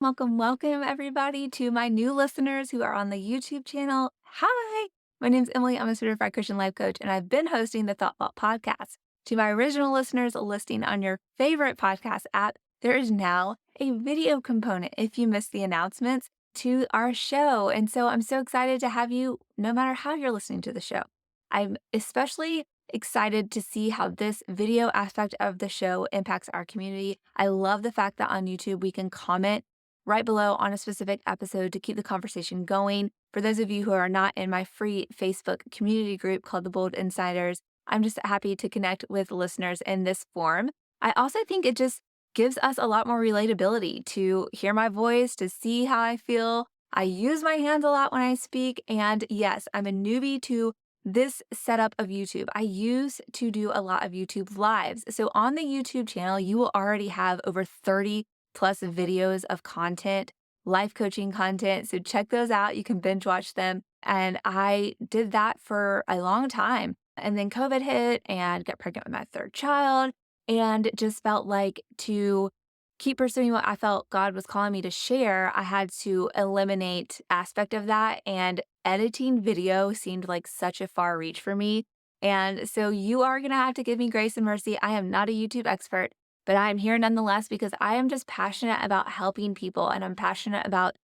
Welcome, welcome everybody to my new listeners who are on the YouTube channel. Hi, my name's Emily. I'm a certified Christian life coach, and I've been hosting the Thought Vault podcast. To my original listeners listening on your favorite podcast app, there is now a video component if you missed the announcements to our show. And so I'm so excited to have you no matter how you're listening to the show. I'm especially excited to see how this video aspect of the show impacts our community. I love the fact that on YouTube we can comment right below on a specific episode to keep the conversation going. For those of you who are not in my free Facebook community group called the Bold Insiders, I'm just happy to connect with listeners in this form. I also think it just gives us a lot more relatability to hear my voice, to see how I feel. I use my hands a lot when I speak. And yes, I'm a newbie to this setup of YouTube. I used to do a lot of YouTube lives. So on the YouTube channel, you will already have over 30 plus videos of content, life coaching content. So check those out. You can binge watch them. And I did that for a long time. And then COVID hit and got pregnant with my third child and just felt like to keep pursuing what I felt God was calling me to share, I had to eliminate aspect of that. And editing video seemed like such a far reach for me. And so you are going to have to give me grace and mercy. I am not a YouTube expert, but I'm here nonetheless because I am just passionate about helping people and I'm passionate about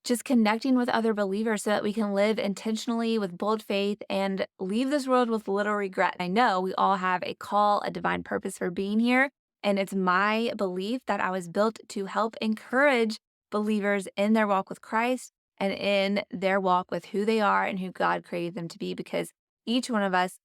just connecting with other believers so that we can live intentionally with bold faith and leave this world with little regret. I know we all have a call, a divine purpose for being here. And it's my belief that I was built to help encourage believers in their walk with Christ and in their walk with who they are and who God created them to be, because each one of us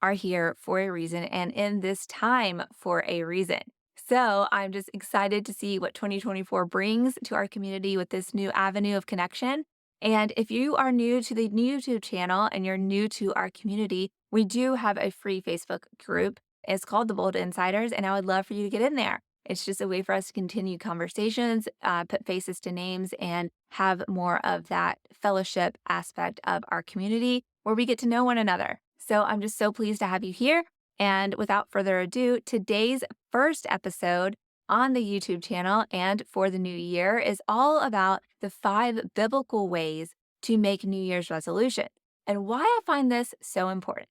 are here for a reason and in this time for a reason. So I'm just excited to see what 2024 brings to our community with this new avenue of connection. And if you are new to the YouTube channel and you're new to our community, we do have a free Facebook group. It's called the Bold Insiders, and I would love for you to get in there. It's just a way for us to continue conversations, put faces to names, and have more of that fellowship aspect of our community where we get to know one another. So I'm just so pleased to have you here. And without further ado, today's first episode on the YouTube channel and for the new year is all about the 5 biblical ways to make New Year's resolution and why I find this so important.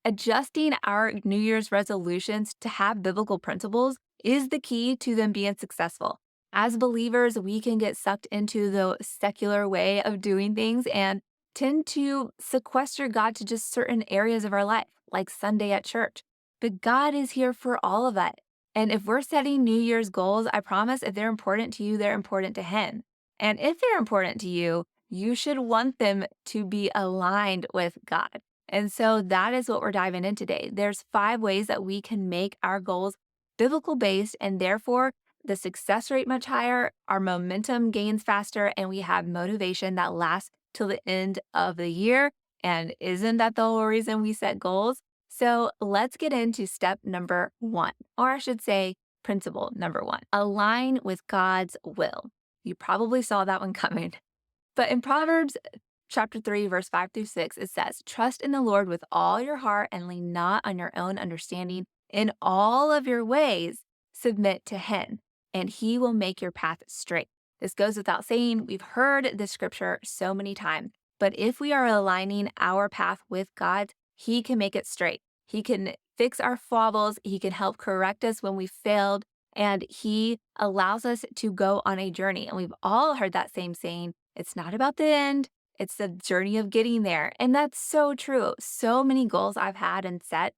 Adjusting our New Year's resolutions to have biblical principles is the key to them being successful. As believers, we can get sucked into the secular way of doing things and tend to sequester God to just certain areas of our life, like Sunday at church. But God is here for all of it. And if we're setting New Year's goals, I promise if they're important to you, they're important to Him. And if they're important to you, you should want them to be aligned with God. And so that is what we're diving in today. There's 5 ways that we can make our goals biblical based, and therefore the success rate much higher, our momentum gains faster, and we have motivation that lasts till the end of the year. And isn't that the whole reason we set goals? So let's get into step number 1, or I should say principle number 1, align with God's will. You probably saw that one coming. But in Proverbs chapter 3, verse 5 through 6, it says, "Trust in the Lord with all your heart and lean not on your own understanding. In all of your ways, submit to Him, and He will make your path straight." This goes without saying. We've heard this scripture so many times. But if we are aligning our path with God, He can make it straight. He can fix our foibles. He can help correct us when we failed. And He allows us to go on a journey. And we've all heard that same saying, it's not about the end. It's the journey of getting there. And that's so true. So many goals I've had and set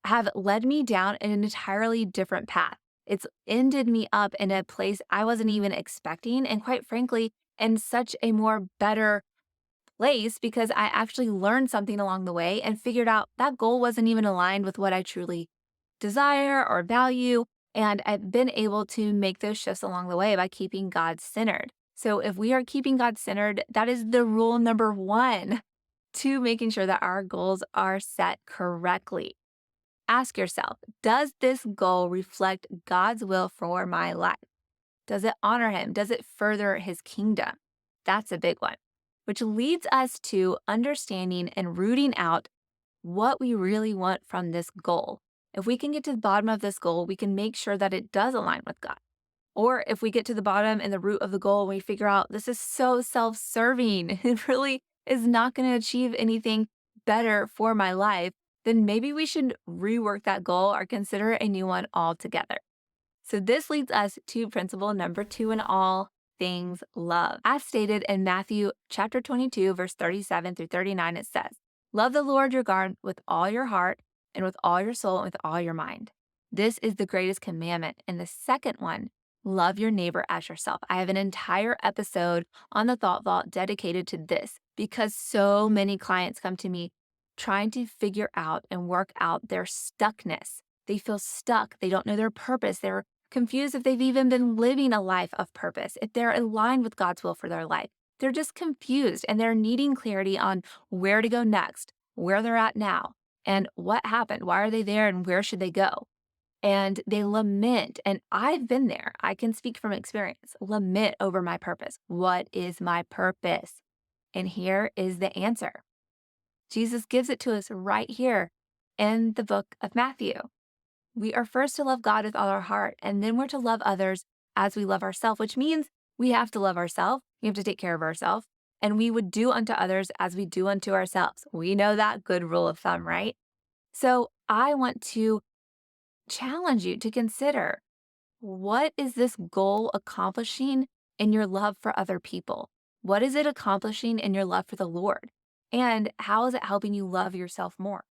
have led me down an entirely different path. It's ended me up in a place I wasn't even expecting. And quite frankly, in such a more better place because I actually learned something along the way and figured out that goal wasn't even aligned with what I truly desire or value. And I've been able to make those shifts along the way by keeping God centered. So if we are keeping God centered, that is the rule number 1 to making sure that our goals are set correctly. Ask yourself, does this goal reflect God's will for my life? Does it honor him? Does it further his kingdom? That's a big one, which leads us to understanding and rooting out what we really want from this goal. If we can get to the bottom of this goal, we can make sure that it does align with God. Or if we get to the bottom and the root of the goal and we figure out this is so self-serving, it really is not going to achieve anything better for my life, then maybe we should rework that goal or consider a new one altogether. So this leads us to principle number 2 in all things love. As stated in Matthew chapter 22, verse 37 through 39, it says, "Love the Lord your God with all your heart and with all your soul and with all your mind. This is the greatest commandment. And the second one, love your neighbor as yourself." I have an entire episode on the Thought Vault dedicated to this because so many clients come to me trying to figure out and work out their stuckness. They feel stuck. They don't know their purpose. They're confused if they've even been living a life of purpose, if they're aligned with God's will for their life. They're just confused and they're needing clarity on where to go next, where they're at now, and what happened. Why are they there and where should they go? And they lament, and I've been there. I can speak from experience. Lament over my purpose. What is my purpose? And here is the answer. Jesus gives it to us right here in the book of Matthew. We are first to love God with all our heart, and then we're to love others as we love ourselves, which means we have to love ourselves. We have to take care of ourselves, and we would do unto others as we do unto ourselves. We know that good rule of thumb, right? So I want to challenge you to consider, what is this goal accomplishing in your love for other people? What is it accomplishing in your love for the Lord? And how is it helping you love yourself more?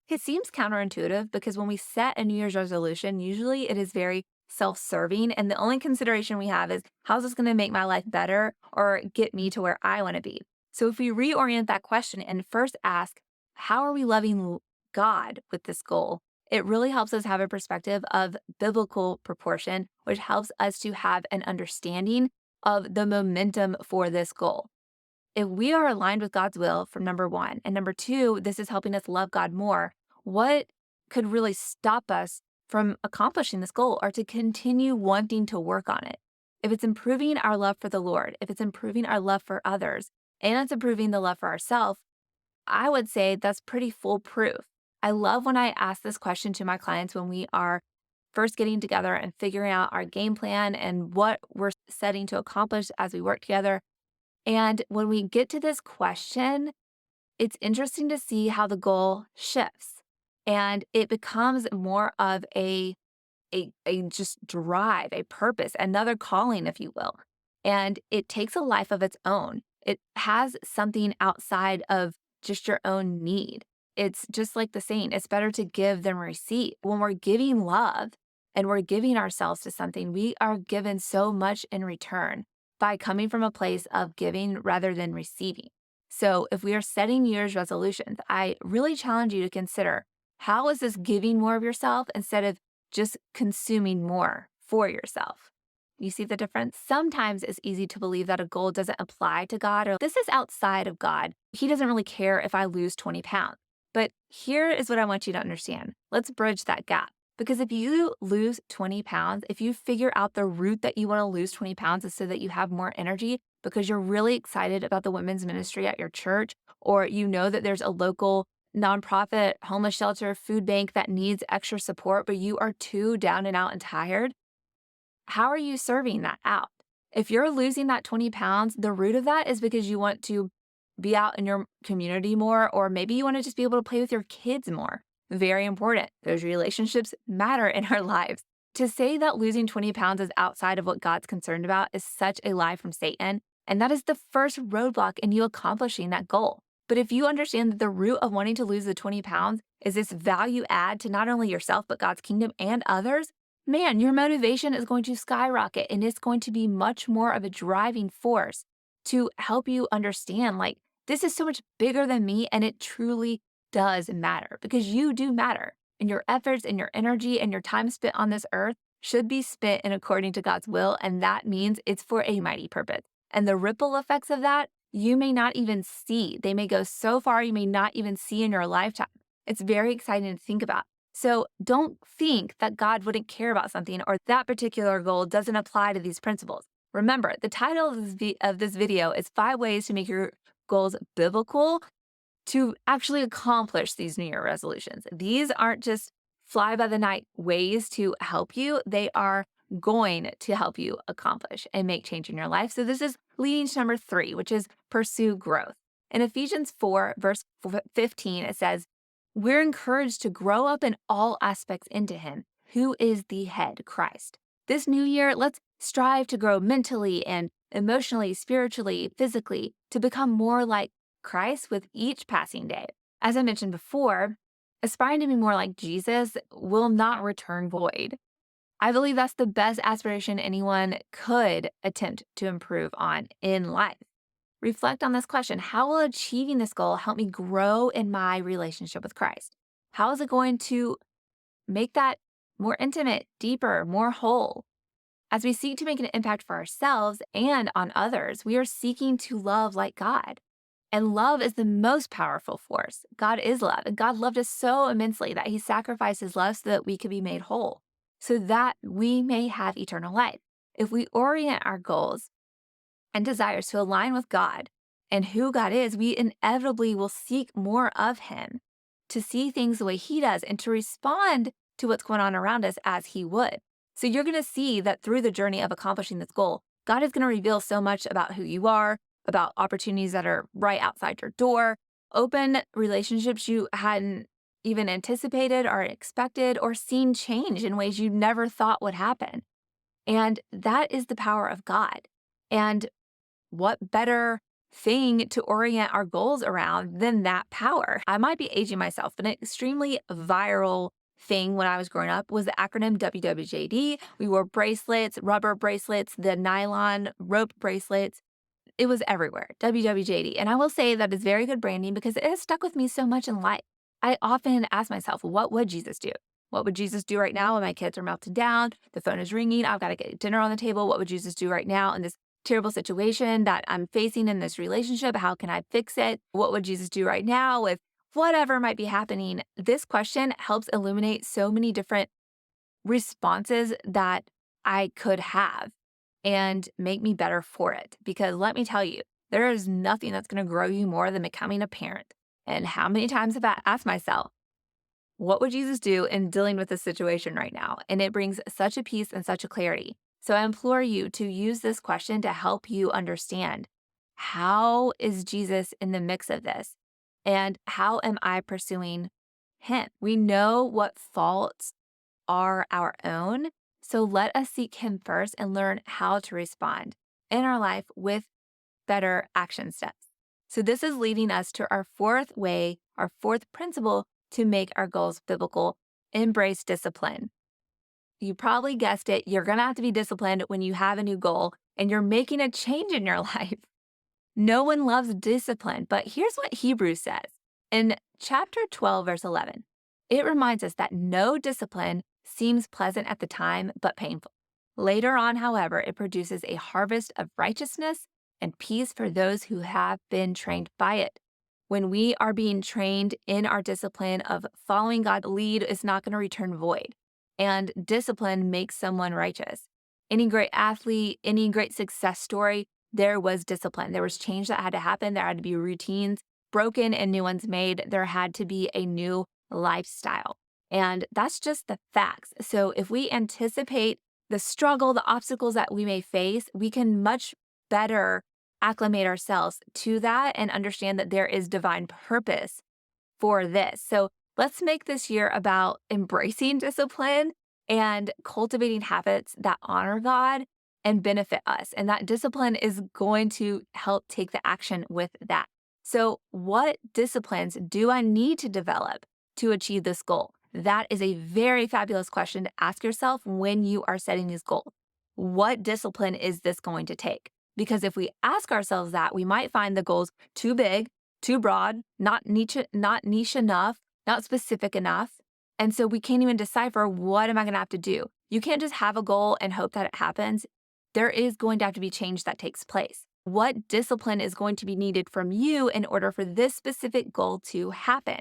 It seems counterintuitive because when we set a New Year's resolution, usually it is very self-serving. And the only consideration we have is, how's this going to make my life better or get me to where I want to be? So if we reorient that question and first ask, how are we loving God with this goal? It really helps us have a perspective of biblical proportion, which helps us to have an understanding of the momentum for this goal. If we are aligned with God's will from number 1, and number 2, this is helping us love God more, what could really stop us from accomplishing this goal or to continue wanting to work on it? If it's improving our love for the Lord, if it's improving our love for others, and it's improving the love for ourselves, I would say that's pretty foolproof. I love when I ask this question to my clients when we are first getting together and figuring out our game plan and what we're setting to accomplish as we work together. And when we get to this question, it's interesting to see how the goal shifts and it becomes more of a just drive, a purpose, another calling, if you will. And it takes a life of its own. It has something outside of just your own need. It's just like the saying, it's better to give than receive. When we're giving love and we're giving ourselves to something, we are given so much in return by coming from a place of giving rather than receiving. So if we are setting New Year's resolutions, I really challenge you to consider, how is this giving more of yourself instead of just consuming more for yourself? You see the difference? Sometimes it's easy to believe that a goal doesn't apply to God or this is outside of God. He doesn't really care if I lose 20 pounds. But here is what I want you to understand. Let's bridge that gap. Because if you lose 20 pounds, if you figure out the root that you want to lose 20 pounds is so that you have more energy because you're really excited about the women's ministry at your church, or you know that there's a local nonprofit, homeless shelter, food bank that needs extra support, but you are too down and out and tired, how are you serving that out? If you're losing that 20 pounds, the root of that is because you want to be out in your community more, or maybe you want to just be able to play with your kids more. Very important. Those relationships matter in our lives. To say that losing 20 pounds is outside of what God's concerned about is such a lie from Satan. And that is the first roadblock in you accomplishing that goal. But if you understand that the root of wanting to lose the 20 pounds is this value add to not only yourself, but God's kingdom and others, man, your motivation is going to skyrocket and it's going to be much more of a driving force to help you understand, like, this is so much bigger than me and it truly does matter because you do matter. And your efforts and your energy and your time spent on this earth should be spent in according to God's will. And that means it's for a mighty purpose. And the ripple effects of that, you may not even see. They may go so far you may not even see in your lifetime. It's very exciting to think about. So don't think that God wouldn't care about something or that particular goal doesn't apply to these principles. Remember, the title of this video is 5 ways to make your goals biblical to actually accomplish these New Year resolutions. These aren't just fly by the night ways to help you, they are going to help you accomplish and make change in your life. So, this is leading to number 3, which is pursue growth. In Ephesians 4, verse 15, it says, we're encouraged to grow up in all aspects into Him, who is the head, Christ. This new year, let's strive to grow mentally and emotionally, spiritually, physically, to become more like Christ with each passing day. As I mentioned before, aspiring to be more like Jesus will not return void. I believe that's the best aspiration anyone could attempt to improve on in life. Reflect on this question. How will achieving this goal help me grow in my relationship with Christ? How is it going to make that more intimate, deeper, more whole? As we seek to make an impact for ourselves and on others, we are seeking to love like God. And love is the most powerful force. God is love, and God loved us so immensely that He sacrificed His love so that we could be made whole, so that we may have eternal life. If we orient our goals and desires to align with God and who God is, we inevitably will seek more of Him, to see things the way He does and to respond to what's going on around us as He would. So you're going to see that through the journey of accomplishing this goal, God is going to reveal so much about who you are, about opportunities that are right outside your door, open relationships you hadn't even anticipated or expected, or seen change in ways you never thought would happen. And that is the power of God. And what better thing to orient our goals around than that power? I might be aging myself, but an extremely viral thing when I was growing up was the acronym WWJD. We wore bracelets, rubber bracelets, the nylon rope bracelets. It was everywhere, WWJD. And I will say that is very good branding because it has stuck with me so much in life. I often ask myself, what would Jesus do? What would Jesus do right now when my kids are melted down? The phone is ringing. I've got to get dinner on the table. What would Jesus do right now in this terrible situation that I'm facing in this relationship? How can I fix it? What would Jesus do right now with whatever might be happening? This question helps illuminate so many different responses that I could have and make me better for it. Because let me tell you, there is nothing that's going to grow you more than becoming a parent. And how many times have I asked myself, what would Jesus do in dealing with this situation right now? And it brings such a peace and such a clarity. So I implore you to use this question to help you understand, how is Jesus in the mix of this? And how am I pursuing Him? We know what faults are our own. So let us seek Him first and learn how to respond in our life with better action steps. So this is leading us to our 4th way, our 4th principle to make our goals biblical: embrace discipline. You probably guessed it. You're going to have to be disciplined when you have a new goal and you're making a change in your life. No one loves discipline, but here's what Hebrews says in chapter 12, verse 11. It reminds us that no discipline seems pleasant at the time, but painful. Later on, however, it produces a harvest of righteousness and peace for those who have been trained by it. When we are being trained in our discipline of following God's lead, it's not going to return void. And discipline makes someone righteous. Any great athlete, any great success story, there was discipline. There was change that had to happen. There had to be routines broken and new ones made. There had to be a new lifestyle. And that's just the facts. So if we anticipate the struggle, the obstacles that we may face, we can much better acclimate ourselves to that and understand that there is divine purpose for this. So let's make this year about embracing discipline and cultivating habits that honor God and benefit us. And that discipline is going to help take the action with that. So what disciplines do I need to develop to achieve this goal? That is a very fabulous question to ask yourself when you are setting these goals. What discipline is this going to take? Because if we ask ourselves that, we might find the goals too big, too broad, not niche enough, not specific enough. And so we can't even decipher, what am I going to have to do? You can't just have a goal and hope that it happens. There is going to have to be change that takes place. What discipline is going to be needed from you in order for this specific goal to happen?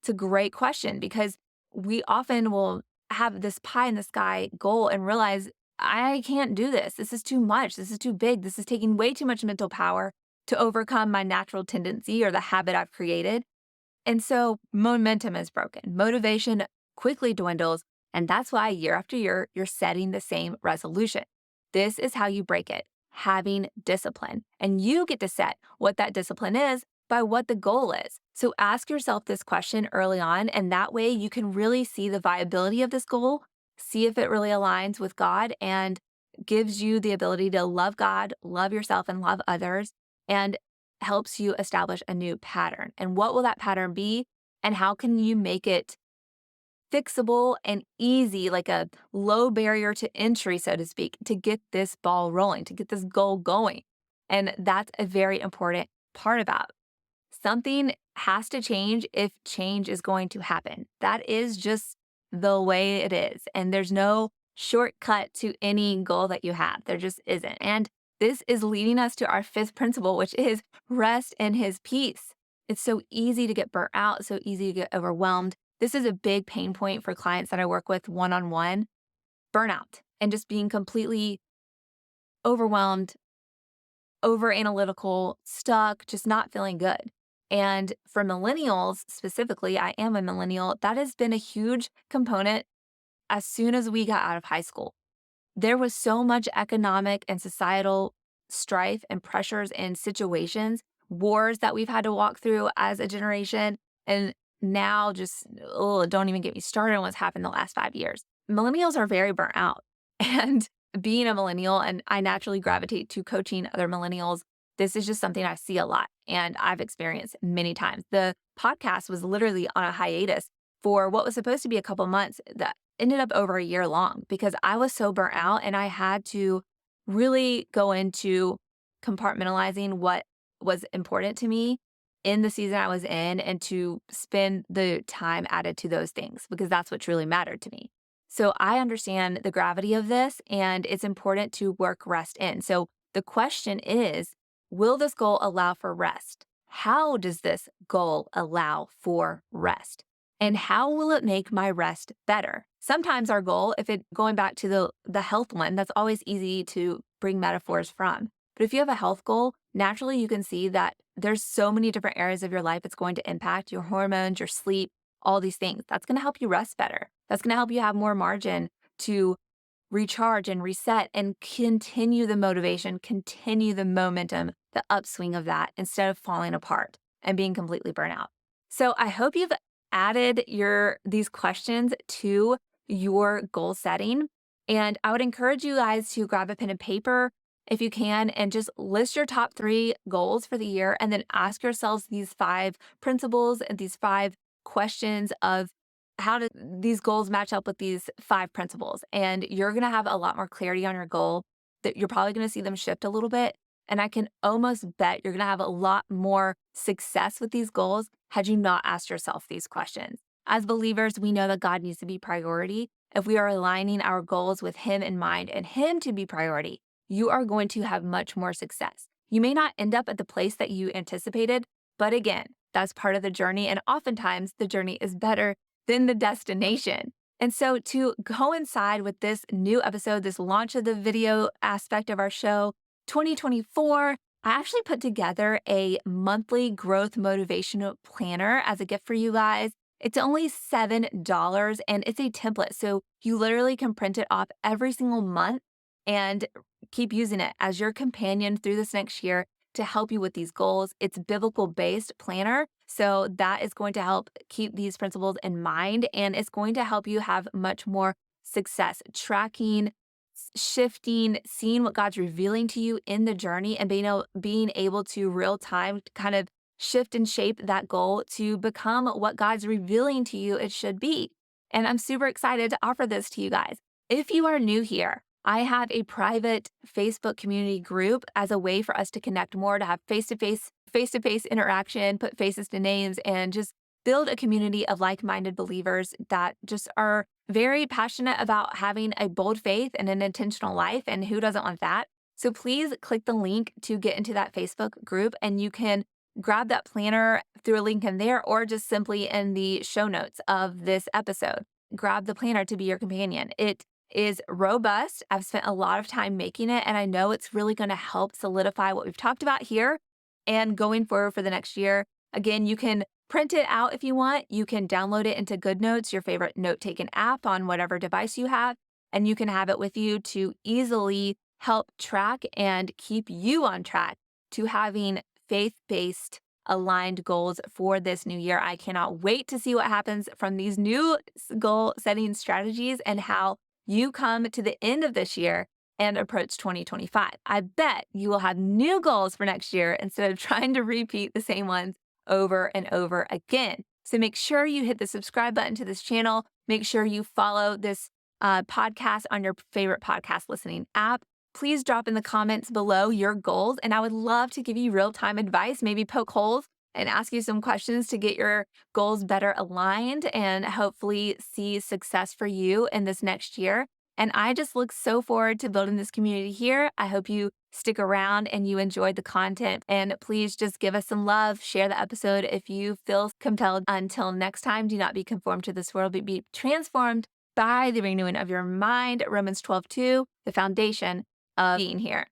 It's a great question, because we often will have this pie in the sky goal and realize, I can't do this. This is too much. This is too big. This is taking way too much mental power to overcome my natural tendency or the habit I've created. And so momentum is broken. Motivation quickly dwindles. And that's why year after year, you're setting the same resolution. This is how you break it, having discipline. And you get to set what that discipline is by what the goal is. So ask yourself this question early on, and that way you can really see the viability of this goal, see if it really aligns with God and gives you the ability to love God, love yourself, and love others, and helps you establish a new pattern. And what will that pattern be? And how can you make it fixable and easy, like a low barrier to entry, so to speak, to get this ball rolling, to get this goal going? And that's a very important part about something has to change if change is going to happen. That is just the way it is. And there's no shortcut to any goal that you have. There just isn't. And this is leading us to our fifth principle, which is rest in his peace. It's so easy to get burnt out, so easy to get overwhelmed. This is a big pain point for clients that I work with one on one, burnout and just being completely overwhelmed, over analytical, stuck, just not feeling good. And for millennials specifically, I am a millennial, that has been a huge component as soon as we got out of high school. There was so much economic and societal strife and pressures and situations, wars that we've had to walk through as a generation. And now just, oh, don't even get me started on what's happened the last 5 years. Millennials are very burnt out. And being a millennial, and I naturally gravitate to coaching other millennials, this is just something I see a lot and I've experienced many times. The podcast was literally on a hiatus for what was supposed to be a couple months that ended up over a year long because I was so burnt out and I had to really go into compartmentalizing what was important to me in the season I was in and to spend the time added to those things because that's what truly mattered to me. So I understand the gravity of this and it's important to work rest in. So the question is, will this goal allow for rest? How does this goal allow for rest? And how will it make my rest better? Sometimes our goal, if it going back to the health one, that's always easy to bring metaphors from. But if you have a health goal, naturally you can see that there's so many different areas of your life it's going to impact your hormones, your sleep, all these things. That's going to help you rest better. That's going to help you have more margin to recharge and reset and continue the motivation, continue the momentum, the upswing of that instead of falling apart and being completely burnt out. So I hope you've added these questions to your goal setting. And I would encourage you guys to grab a pen and paper if you can and just list your top 3 goals for the year and then ask yourselves these 5 principles and these 5 questions of how do these goals match up with these 5 principles. And you're going to have a lot more clarity on your goal, that you're probably going to see them shift a little bit. And I can almost bet you're going to have a lot more success with these goals had you not asked yourself these questions. As believers, we know that God needs to be priority. If we are aligning our goals with Him in mind and Him to be priority, you are going to have much more success. You may not end up at the place that you anticipated, but again, that's part of the journey. And oftentimes the journey is better than the destination. And so to coincide with this new episode, this launch of the video aspect of our show, 2024, I actually put together a monthly growth motivational planner as a gift for you guys. It's only $7 and it's a template. So you literally can print it off every single month and keep using it as your companion through this next year to help you with these goals. It's biblical-based planner, so that is going to help keep these principles in mind, and it's going to help you have much more success tracking, shifting, seeing what God's revealing to you in the journey, and being able to real time kind of shift and shape that goal to become what God's revealing to you it should be. And I'm super excited to offer this to you guys. If you are new here, I have a private Facebook community group as a way for us to connect more, to have face-to-face interaction, put faces to names, and just build a community of like-minded believers that just are very passionate about having a bold faith and an intentional life. And who doesn't want that? So please click the link to get into that Facebook group, and you can grab that planner through a link in there or just simply in the show notes of this episode. grab the planner to be your companion. It is robust. I've spent a lot of time making it, and I know it's really going to help solidify what we've talked about here and going forward for the next year. Again, you can print it out if you want. You can download it into GoodNotes, your favorite note taking app on whatever device you have, and you can have it with you to easily help track and keep you on track to having faith based aligned goals for this new year. I cannot wait to see what happens from these new goal setting strategies and how you come to the end of this year and approach 2025. I bet you will have new goals for next year instead of trying to repeat the same ones over and over again. So make sure you hit the subscribe button to this channel. Make sure you follow this podcast on your favorite podcast listening app. Please drop in the comments below your goals, and I would love to give you real-time advice, maybe poke holes and ask you some questions to get your goals better aligned and hopefully see success for you in this next year. And I just look so forward to building this community here. I hope you stick around and you enjoyed the content. And please just give us some love. Share the episode if you feel compelled. Until next time, do not be conformed to this world, but be transformed by the renewing of your mind. Romans 12:2, the foundation of being here.